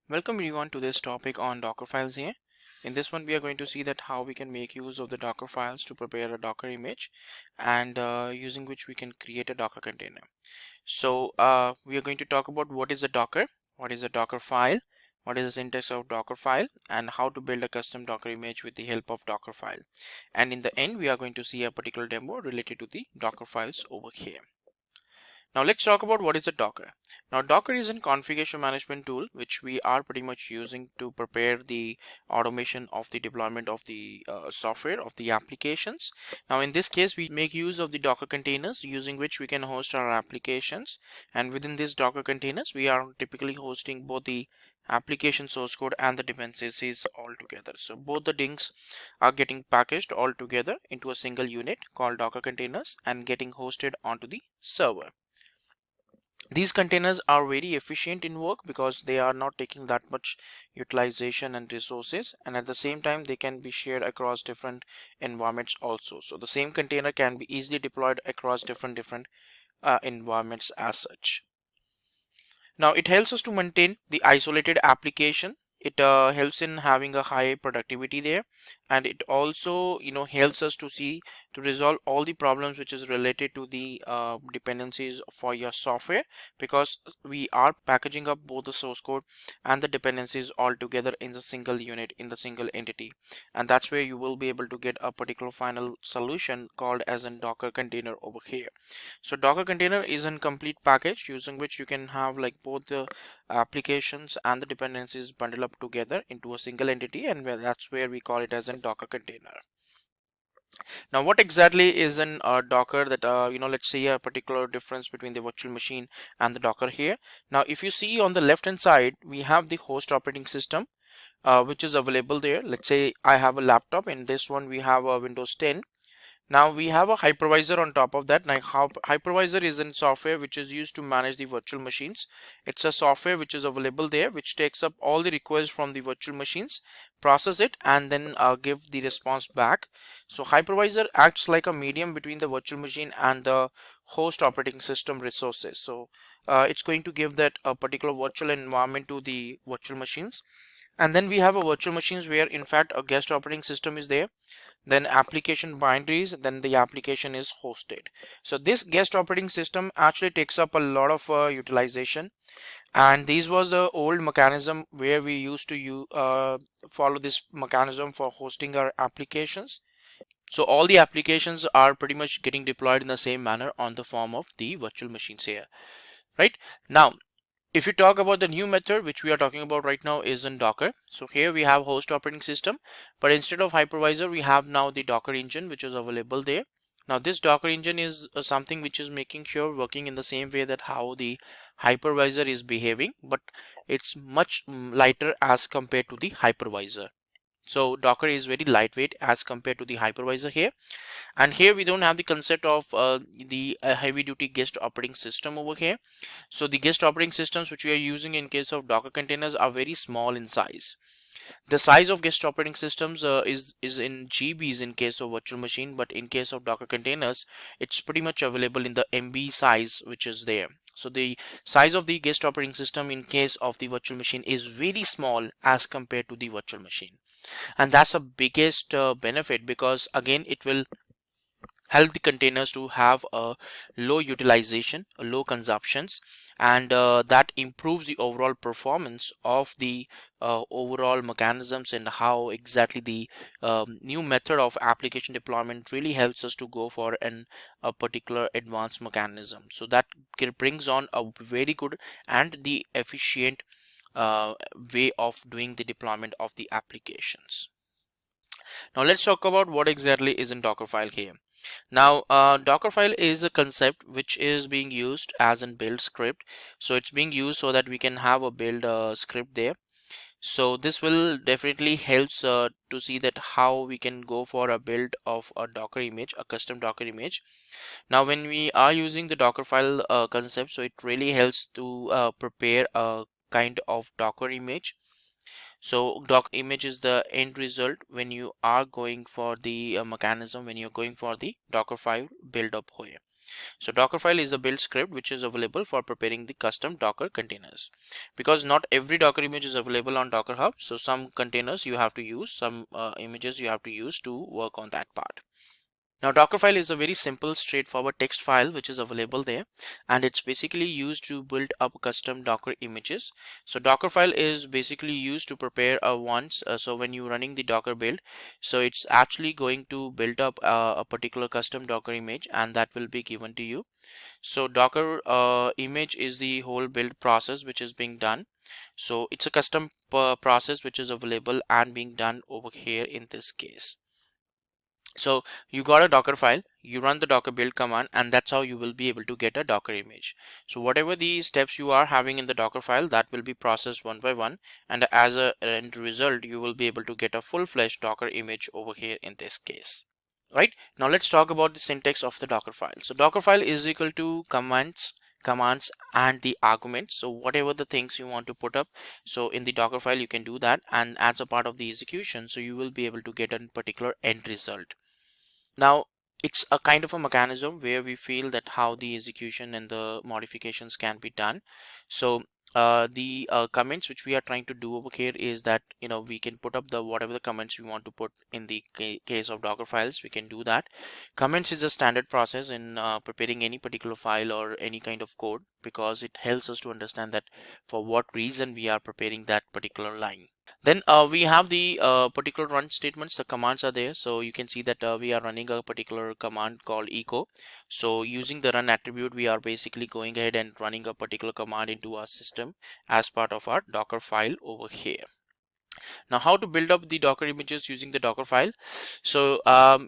Welcome everyone to this topic on Docker files here. In this one, we are going to see that how we can make use of the Docker files to prepare a Docker image and using which we can create a Docker container. So we are going to talk about what is a Docker, what is a Docker file, what is the syntax of Docker file, and how to build a custom Docker image with the help of Docker file. And in the end, we are going to see a particular demo related to the Docker files over here. Now let's talk about what is a Docker. Now Docker is a configuration management tool which we are pretty much using to prepare the automation of the deployment of the software of the applications. Now in this case we make use of the Docker containers using which we can host our applications, and within these Docker containers we are typically hosting both the application source code and the dependencies all together. So both the things are getting packaged all together into a single unit called Docker containers and getting hosted onto the server. These containers are very efficient in work because they are not taking that much utilization and resources, and at the same time they can be shared across different environments also. So the same container can be easily deployed across different environments as such. Now it helps us to maintain the isolated application. It helps in having a high productivity there, and it also helps us to resolve all the problems which is related to the dependencies for your software, because we are packaging up both the source code and the dependencies all together in the single unit, in the single entity, and that's where you will be able to get a particular final solution called as a Docker container over here. So Docker container is a complete package using which you can have like both the applications and the dependencies bundled up together into a single entity, and that's where we call it as a Docker container. Now what exactly is an Docker that let's see a particular difference between the virtual machine and the Docker here. Now if you see on the left hand side, we have the host operating system which is available there. Let's say I have a laptop. In this one we have a Windows 10. Now we have a hypervisor on top of that. Now hypervisor is a software which is used to manage the virtual machines. It's a software which is available there, which takes up all the requests from the virtual machines, process it, and then give the response back. So hypervisor acts like a medium between the virtual machine and the host operating system resources. So it's going to give that a particular virtual environment to the virtual machines. And then we have a virtual machines where in fact a guest operating system is there, then application binaries, then the application is hosted. So this guest operating system actually takes up a lot of utilization, and this was the old mechanism where we used to follow this mechanism for hosting our applications. So all the applications are pretty much getting deployed in the same manner on the form of the virtual machines here, right? Now if you talk about the new method which we are talking about right now is in Docker. So here we have host operating system, but instead of hypervisor we have now the Docker engine which is available there. Now this Docker engine is something which is making sure working in the same way that how the hypervisor is behaving, but it's much lighter as compared to the hypervisor. So Docker is very lightweight as compared to the hypervisor here. And here we don't have the concept of the heavy duty guest operating system over here. So the guest operating systems which we are using in case of Docker containers are very small in size. The size of guest operating systems is in GBs in case of virtual machine, but in case of Docker containers it's pretty much available in the MB size which is there. So the size of the guest operating system in case of the virtual machine is very small as compared to the virtual machine, and that's the biggest benefit, because again it will help the containers to have a low utilization, low consumptions, and that improves the overall performance of the overall mechanisms, and how exactly the new method of application deployment really helps us to go for a particular advanced mechanism. So that brings on a very good and the efficient way of doing the deployment of the applications. Now let's talk about what exactly is in Dockerfile here. Now Dockerfile is a concept which is being used as a build script. So it's being used so that we can have a build script there. So this will definitely helps to see that how we can go for a build of a Docker image, a custom Docker image. Now when we are using the Dockerfile concept, so it really helps to prepare a kind of Docker image. So doc image is the end result when you are going for the mechanism, when you're going for the Dockerfile build up here. So Dockerfile is a build script which is available for preparing the custom Docker containers, because not every Docker image is available on Docker Hub. So some containers you have to use, some images you have to use to work on that part. Now Dockerfile is a very simple, straightforward text file which is available there, and it's basically used to build up custom Docker images. So Dockerfile is basically used to prepare so when you're running the Docker build, so it's actually going to build up a particular custom Docker image, and that will be given to you. So Docker image is the whole build process which is being done. So it's a custom process which is available and being done over here in this case. So you got a Docker file, you run the Docker build command, and that's how you will be able to get a Docker image. So whatever the steps you are having in the Docker file, that will be processed one by one, and as a end result, you will be able to get a full-fledged Docker image over here in this case. Right, now let's talk about the syntax of the Dockerfile. So Dockerfile is equal to commands and the arguments. So whatever the things you want to put up, so in the Dockerfile you can do that, and as a part of the execution, so you will be able to get a particular end result. Now it's a kind of a mechanism where we feel that how the execution and the modifications can be done. So the comments which we are trying to do over here is that, you know, we can put up the whatever the comments we want to put in the case of Docker files, we can do that. Comments is a standard process in preparing any particular file or any kind of code, because it helps us to understand that for what reason we are preparing that particular line. Then we have the particular run statements. The commands are there, so you can see that we are running a particular command called echo. So using the run attribute, we are basically going ahead and running a particular command into our system as part of our Docker file over here. Now how to build up the Docker images using the Docker file. So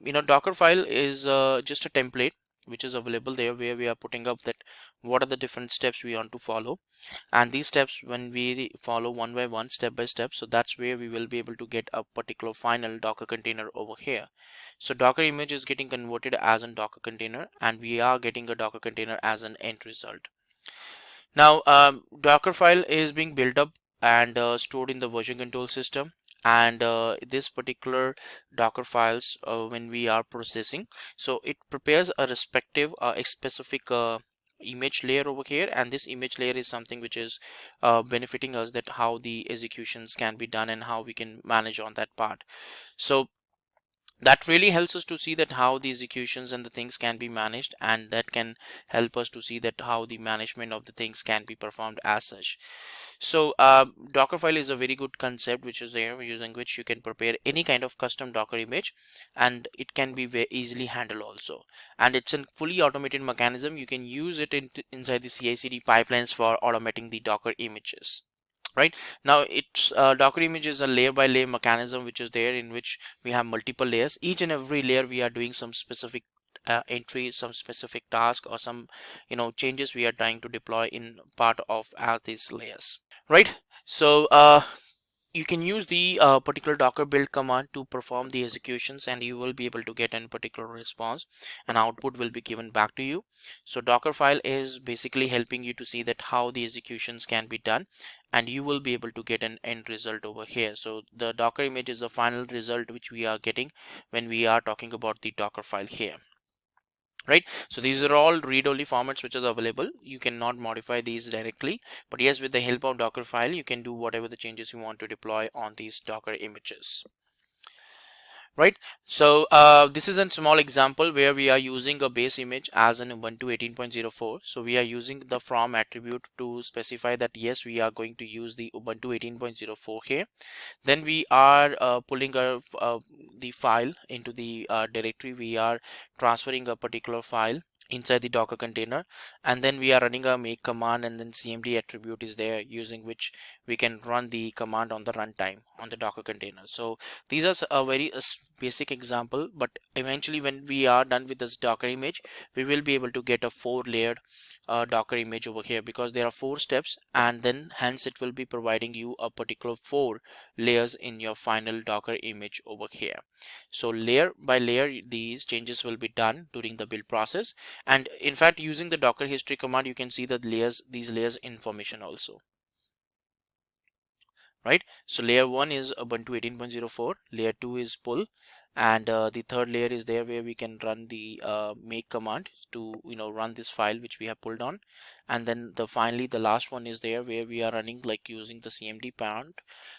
you know, Docker file is just a template which is available there, where we are putting up that what are the different steps we want to follow, and these steps, when we follow one by one, step by step, so that's where we will be able to get a particular final Docker container over here. So Docker image is getting converted as a Docker container, and we are getting a Docker container as an end result. Now Docker file is being built up and stored in the version control system, and this particular Docker files, when we are processing, so it prepares a respective specific image layer over here, and this image layer is something which is benefiting us, that how the executions can be done and how we can manage on that part. So that really helps us to see that how the executions and the things can be managed, and that can help us to see that how the management of the things can be performed as such. So Dockerfile is a very good concept which is there, using which you can prepare any kind of custom Docker image, and it can be very easily handled also, and it's a fully automated mechanism. You can use it inside the CI/CD pipelines for automating the Docker images. Right, now it's Docker image is a layer by layer mechanism which is there, in which we have multiple layers. Each and every layer we are doing some specific entry, some specific task, or some, you know, changes we are trying to deploy in part of these layers. Right, so you can use the particular Docker build command to perform the executions, and you will be able to get a particular response, and output will be given back to you. So Dockerfile is basically helping you to see that how the executions can be done, and you will be able to get an end result over here. So the Docker image is the final result which we are getting when we are talking about the Dockerfile here. Right, so these are all read-only formats which are available. You cannot modify these directly, but yes, with the help of Dockerfile, you can do whatever the changes you want to deploy on these Docker images. Right, so this is a small example where we are using a base image as an Ubuntu 18.04. So we are using the from attribute to specify that yes, we are going to use the Ubuntu 18.04 here. Then we are pulling the file into the directory. We are transferring a particular file inside the Docker container, and then we are running a make command, and then cmd attribute is there, using which we can run the command on the runtime on the Docker container. So these are a very basic example, but eventually when we are done with this Docker image, we will be able to get a 4-layered Docker image over here, because there are 4 steps, and then hence it will be providing you a particular 4 layers in your final Docker image over here. So layer by layer these changes will be done during the build process, and in fact using the Docker history command, you can see the layers, these layers information also. right? So layer 1 is Ubuntu 18.04, layer 2 is pull, and the third layer is there where we can run the make command to run this file which we have pulled on. And then finally the last one is there where we are running like using the cmd command.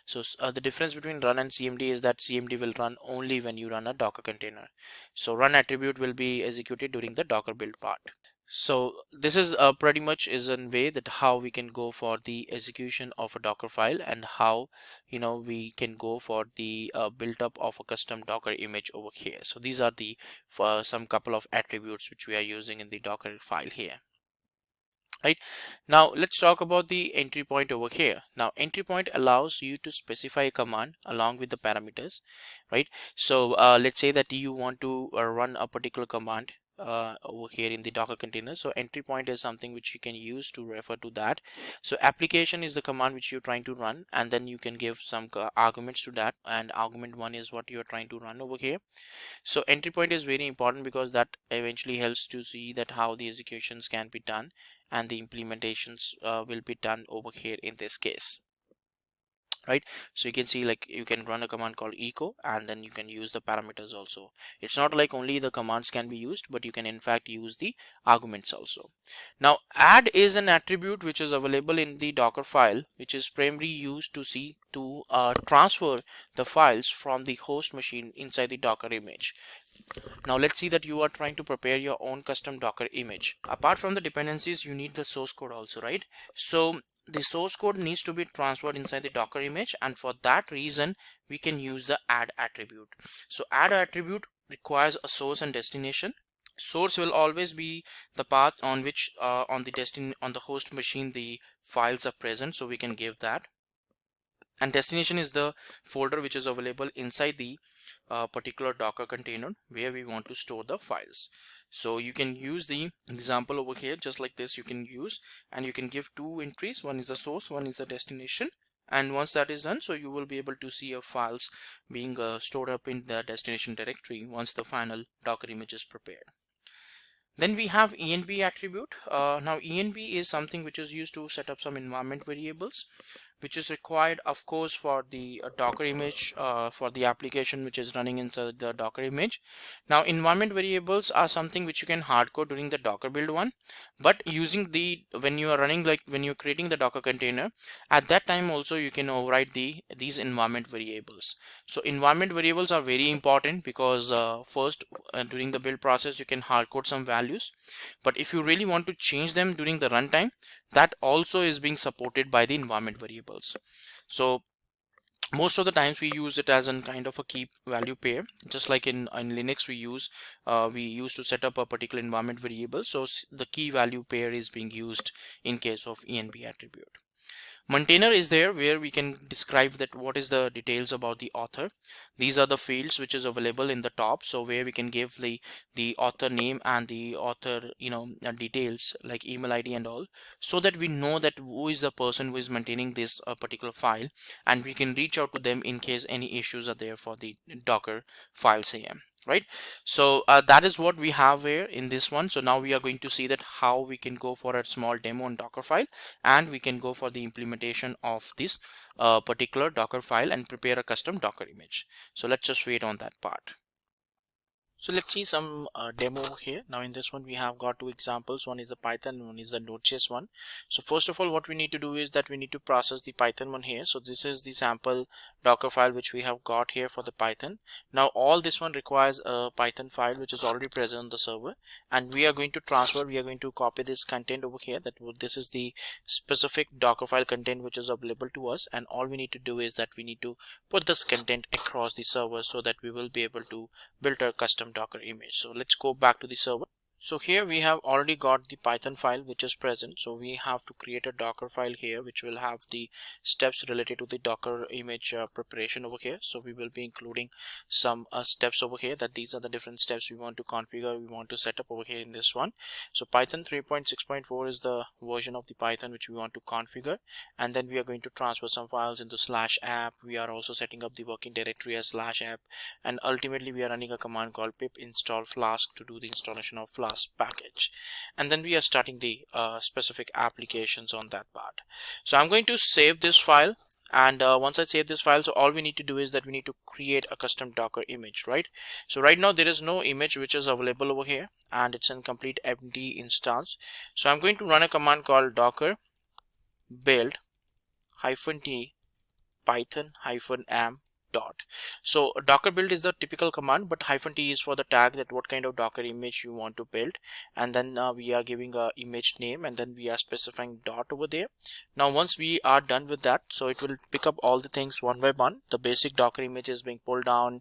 So the difference between run and cmd is that cmd will run only when you run a docker container. So run attribute will be executed during the docker build part. So this is pretty much is a way that how we can go for the execution of a Docker file, and how we can go for the build up of a custom Docker image over here. So these are the some couple of attributes which we are using in the Docker file here. Right, now let's talk about the entry point over here. Now entry point allows you to specify a command along with the parameters, right? So let's say that you want to run a particular command over here in the Docker container. So entry point is something which you can use to refer to that. So application is the command which you're trying to run, and then you can give some arguments to that, and argument 1 is what you're trying to run over here. So entry point is very important because that eventually helps to see that how the executions can be done, and the implementations will be done over here in this case, right? So you can see like you can run a command called echo, and then you can use the parameters also. It's not like only the commands can be used, but you can in fact use the arguments also. Now add is an attribute which is available in the Docker file, which is primarily used to transfer the files from the host machine inside the Docker image. Now let's see that you are trying to prepare your own custom Docker image. Apart from the dependencies, you need the source code also, right? So the source code needs to be transferred inside the Docker image, and for that reason we can use the add attribute. So add attribute requires a source and destination. Source will always be the path on which on the host machine the files are present, so we can give that. And destination is the folder which is available inside the particular Docker container where we want to store the files. So you can use the example over here just like this. You can use, and you can give two entries. One is the source, one is the destination. And once that is done, so you will be able to see your files being stored up in the destination directory once the final Docker image is prepared. Then we have env attribute. Now env is something which is used to set up some environment variables, which is required of course for the Docker image, for the application which is running inside the Docker image. Now environment variables are something which you can hardcode during the Docker build one, but using the when you are running, like when you're creating the Docker container, at that time also you can override these environment variables. So environment variables are very important because first during the build process you can hardcode some values, but if you really want to change them during the runtime, that also is being supported by the environment variables. So most of the times we use it as a kind of a key value pair, just like in Linux we use to set up a particular environment variable. So the key value pair is being used in case of env attribute. Maintainer is there where we can describe that what is the details about the author. These are the fields which is available in the top, so where we can give the author name and the author details like email ID and all, so that we know that who is the person who is maintaining this particular file, and we can reach out to them in case any issues are there for the Docker files here, right? So that is what we have here in this one. So now we are going to see that how we can go for a small demo on Dockerfile, and we can go for the implementation of this particular Docker file and prepare a custom Docker image. So let's just wait on that part. So let's see some demo here. Now in this one we have got two examples. One is the Python, one is the Node.js one. So first of all, what we need to do is that we need to process the Python one here. So this is the sample Docker file which we have got here for the Python. Now all this one requires a Python file which is already present on the server, and we are going to copy this content over here. This is the specific Docker file content which is available to us, and all we need to do is that we need to put this content across the server so that we will be able to build our custom Docker image. So let's go back to the server. So here we have already got the Python file which is present. So we have to create a Docker file here which will have the steps related to the Docker image preparation over here. So we will be including some steps over here, that these are the different steps we want to configure, we want to set up over here in this one. So Python 3.6.4 is the version of the Python which we want to configure, and then we are going to transfer some files into /app. We are also setting up the working directory as /app, and ultimately we are running a command called pip install flask to do the installation of Flask package, and then we are starting the specific applications on that part. So I'm going to save this file And once I save this file, so all we need to do is that we need to create a custom Docker image, right? So right now there is no image which is available over here, and it's in complete empty instance. So I'm going to run a command called docker build -t python -am dot. So docker build is the typical command, but -t is for the tag that what kind of Docker image you want to build, and then we are giving a image name, and then we are specifying dot over there. Now once we are done with that, so it will pick up all the things one by one. The basic Docker image is being pulled down,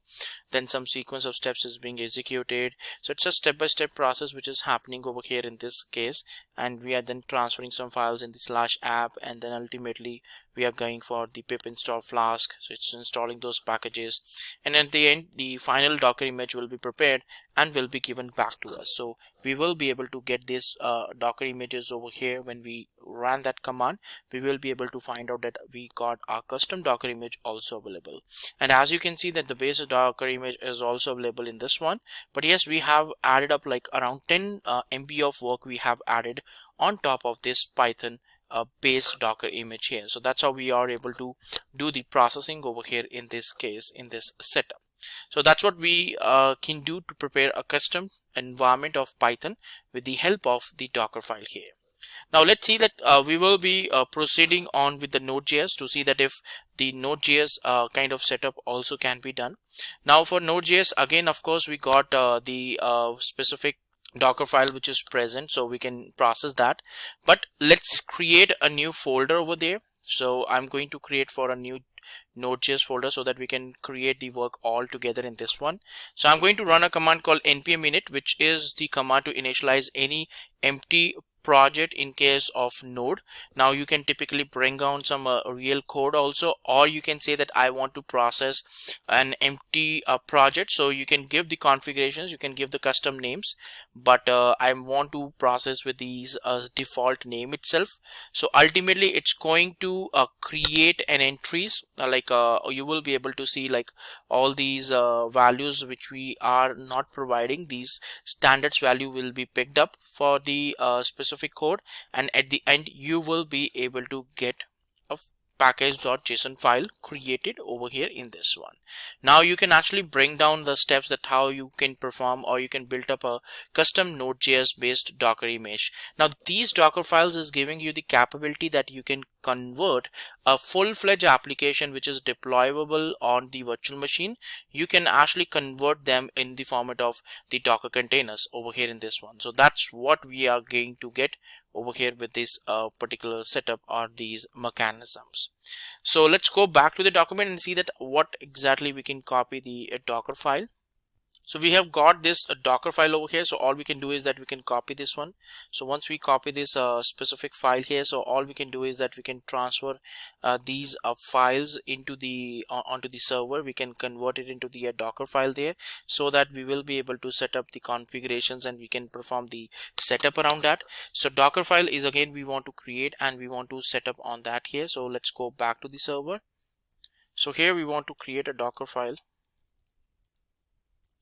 then some sequence of steps is being executed. So it's a step-by-step process which is happening over here in this case, and we are then transferring some files in the /app, and then ultimately we are going for the pip install Flask, so it's installing those packages, and at the end the final Docker image will be prepared and will be given back to us. So we will be able to get this Docker images over here. When we run that command, we will be able to find out that we got our custom Docker image also available. And as you can see that the basic Docker image is also available in this one, but yes, we have added up like around 10 MB of work we have added on top of this Python base Docker image here. So that's how we are able to do the processing over here in this case, in this setup. So that's what we can do to prepare a custom environment of Python with the help of the Dockerfile here. Now let's see that we will be proceeding on with the Node.js to see that if the Node.js kind of setup also can be done. Now for Node.js, again, of course, we got the specific Dockerfile which is present, so we can process that. But let's create a new folder over there. So I'm going to create for a new Node.js folder so that we can create the work all together in this one. So I'm going to run a command called npm init, which is the command to initialize any empty project in case of Node. Now you can typically bring down some real code also, or you can say that I want to process an empty project. So you can give the configurations, you can give the custom names, but I want to process with these default name itself. So ultimately it's going to create an entries like you will be able to see like all these values which we are not providing. These standards value will be picked up for the specific code, and at the end you will be able to get a package.json file created over here in this one. Now you can actually bring down the steps that how you can perform, or you can build up a custom Node.js based Docker image. Now these Docker files is giving you the capability that you can convert a full-fledged application which is deployable on the virtual machine. You can actually convert them in the format of the Docker containers over here in this one. So that's what we are going to get over here with this particular setup or these mechanisms. So let's go back to the document and see that what exactly we can copy the Docker file. So we have got this Docker file over here. So all we can do is that we can copy this one. So once we copy this specific file here, so all we can do is that we can transfer these files into the onto the server. We can convert it into the Docker file there, so that we will be able to set up the configurations and we can perform the setup around that. So Docker file is again we want to create and we want to set up on that here. So let's go back to the server. So here we want to create a Docker file,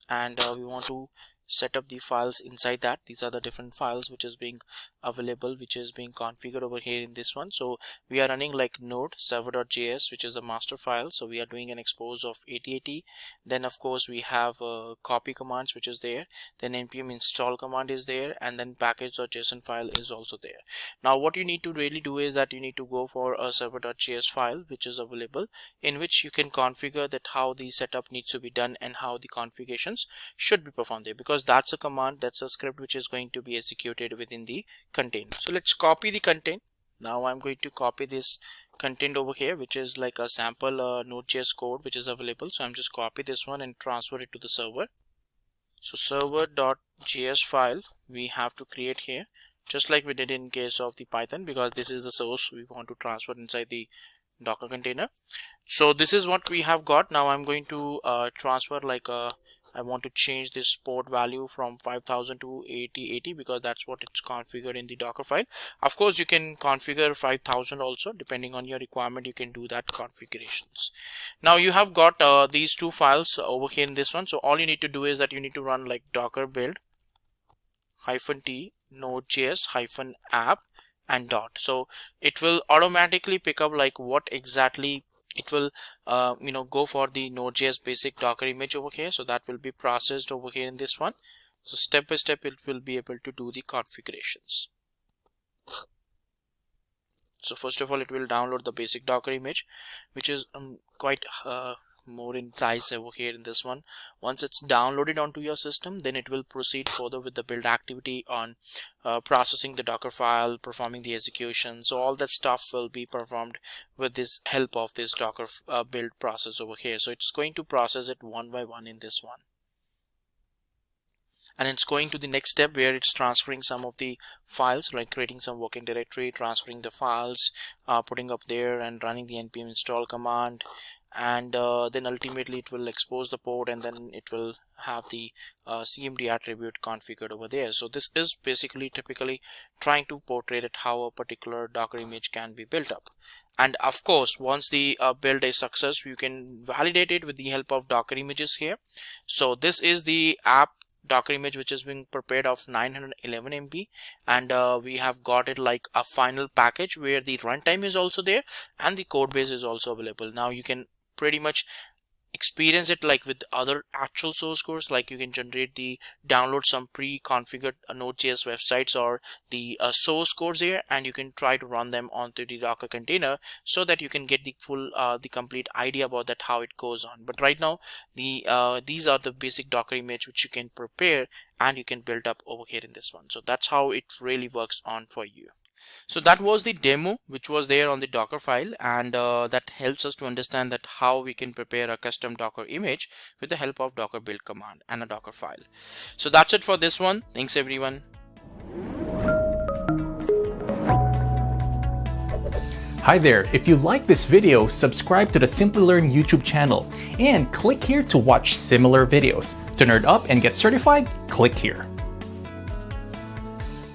and we want to set up the files inside that. These are the different files which is being available, which is being configured over here in this one. So we are running like node server.js, which is the master file. So we are doing an expose of 8080. Then of course we have copy commands which is there, then npm install command is there, and then package.json file is also there. Now what you need to really do is that you need to go for a server.js file which is available, in which you can configure that how the setup needs to be done and how the configurations should be performed there, because that's a command, that's a script which is going to be executed within the container. So let's copy the content. Now I'm going to copy this content over here, which is like a sample Node.js code which is available. So I'm just copy this one and transfer it to the server. So server.js file we have to create here, just like we did in case of the Python, because this is the source we want to transfer inside the Docker container. So this is what we have got. Now I'm going to transfer like I want to change this port value from 5000 to 8080, because that's what it's configured in the Docker file. Of course you can configure 5000 also, depending on your requirement you can do that configurations. Now you have got these two files over here in this one. So all you need to do is that you need to run like docker build -t node.js -app and dot. So it will automatically pick up like what exactly it will go for the Node.js basic Docker image over here. So that will be processed over here in this one. So step by step it will be able to do the configurations. So first of all, it will download the basic Docker image, which is quite more in size over here in this one. Once it's downloaded onto your system, then it will proceed further with the build activity on processing the Dockerfile, performing the execution. So all that stuff will be performed with this help of this Docker build process over here. So it's going to process it one by one in this one. And it's going to the next step where it's transferring some of the files, like creating some working directory, transferring the files, putting up there and running the npm install command, and then ultimately it will expose the port, and then it will have the cmd attribute configured over there. So this is basically typically trying to portray that how a particular Docker image can be built up. And of course, once the build is success, you can validate it with the help of Docker images here. So this is the app Docker image which is being prepared of 911 MB, and we have got it like a final package where the runtime is also there and the code base is also available. Now you can pretty much experience it like with other actual source codes, like you can download some pre-configured Node.js websites or the source codes here, and you can try to run them onto the Docker container so that you can get the full the complete idea about that how it goes on. But right now these are the basic Docker image which you can prepare and you can build up over here in this one. So that's how it really works on for you. So that was the demo which was there on the Dockerfile, and that helps us to understand that how we can prepare a custom Docker image with the help of Docker build command and a Dockerfile. So that's it for this one. Thanks everyone. Hi there, if you like this video, subscribe to the Simplilearn YouTube channel and click here to watch similar videos. To nerd up and get certified, click here.